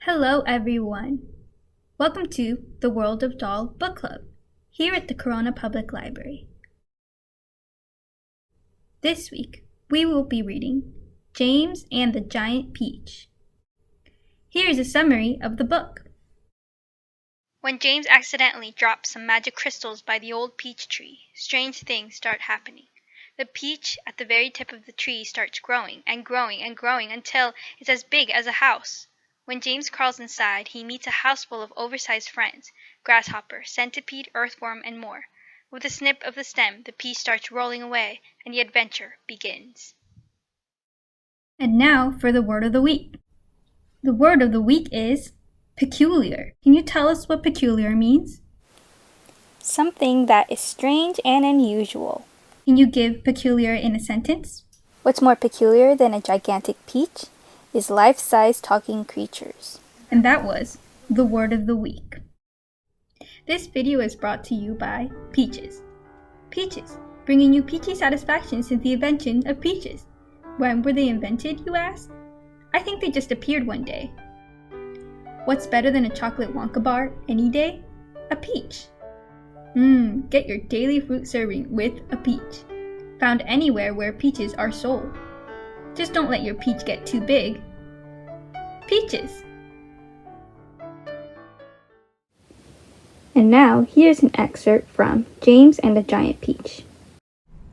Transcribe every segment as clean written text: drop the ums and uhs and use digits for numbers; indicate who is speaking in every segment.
Speaker 1: Hello everyone! Welcome to the World of Dahl Book Club, here at the Corona Public Library. This week, we will be reading James and the Giant Peach. Here is a summary of the book.
Speaker 2: When James accidentally drops some magic crystals by the old peach tree, strange things start happening. The peach at the very tip of the tree starts growing and growing and growing until it's as big as a house. When James crawls inside, he meets a house full of oversized friends, grasshopper, centipede, earthworm, and more. With a snip of the stem, the peach starts rolling away, and the adventure begins.
Speaker 1: And now for the word of the week. The word of the week is peculiar. Can you tell us what peculiar means?
Speaker 3: Something that is strange and unusual.
Speaker 1: Can you give peculiar in a sentence?
Speaker 3: What's more peculiar than a gigantic peach is life-size talking creatures.
Speaker 1: And that was the word of the week. This video is brought to you by Peaches. Peaches, bringing you peachy satisfaction since the invention of peaches. When were they invented, you ask? I think they just appeared one day. What's better than a chocolate Wonka bar any day? A peach. Get your daily fruit serving with a peach. Found anywhere where peaches are sold. Just don't let your peach get too big. Peaches!
Speaker 3: And now, here's an excerpt from James and the Giant Peach.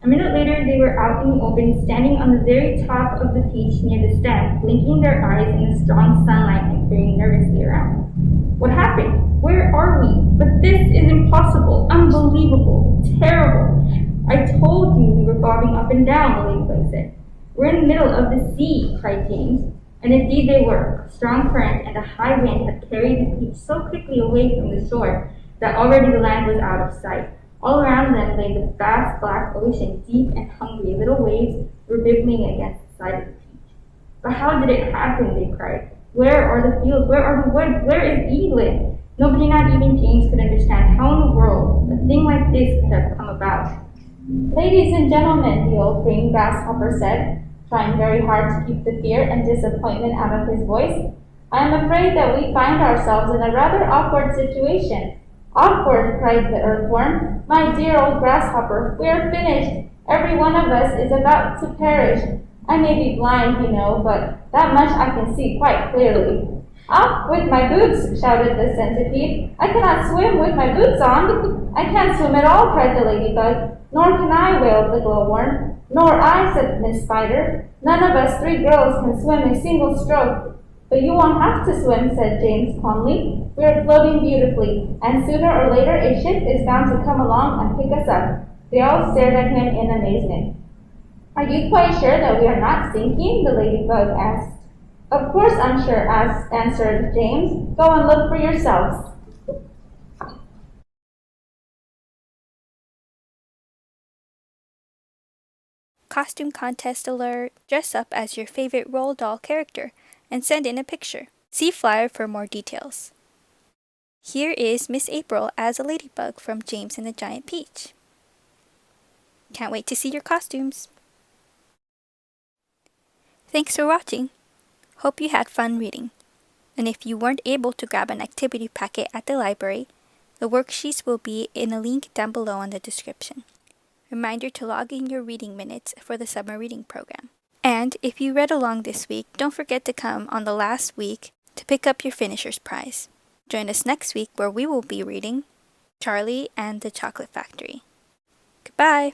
Speaker 1: A minute later, they were out in the open, standing on the very top of the peach near the stem, blinking their eyes in the strong sunlight and peering nervously around. What happened? Where are we? But this is impossible, unbelievable, terrible. I told you we were bobbing up and down, the ladybug said. We're in the middle of the sea, cried James. And indeed they were. A strong current and a high wind had carried the peach so quickly away from the shore that already the land was out of sight. All around them lay the vast black ocean, deep and hungry. Little waves were bibbling against the side of the peach. But how did it happen? They cried. Where are the fields? Where are the woods? Where is England? Nobody, not even James, could understand how in the world a thing like this could have come about.
Speaker 4: Ladies and gentlemen, the old green grasshopper said, trying very hard to keep the fear and disappointment out of his voice, I am afraid that we find ourselves in a rather awkward situation. Awkward, cried the earthworm. My dear old grasshopper, we are finished. Every one of us is about to perish. I may be blind, you know, but that much I can see quite clearly. Off with my boots, shouted the centipede. I cannot swim with my boots on. I can't swim at all, cried the ladybug. Nor can I, wailed the glowworm. Nor I, said Miss Spider. None of us three girls can swim a single stroke. But you won't have to swim, said James calmly. We are floating beautifully, and sooner or later a ship is bound to come along and pick us up. They all stared at him in amazement. Are you quite sure that we are not sinking? The ladybug asked. Of course I'm sure, answered James. Go and look for yourselves.
Speaker 3: Costume contest alert! Dress up as your favorite Roald Dahl character and send in a picture. See flyer for more details. Here is Miss April as a ladybug from James and the Giant Peach. Can't wait to see your costumes! Thanks for watching. Hope you had fun reading. And if you weren't able to grab an activity packet at the library, the worksheets will be in a link down below in the description. Reminder to log in your reading minutes for the summer reading program. And if you read along this week, don't forget to come on the last week to pick up your finisher's prize. Join us next week where we will be reading Charlie and the Chocolate Factory. Goodbye!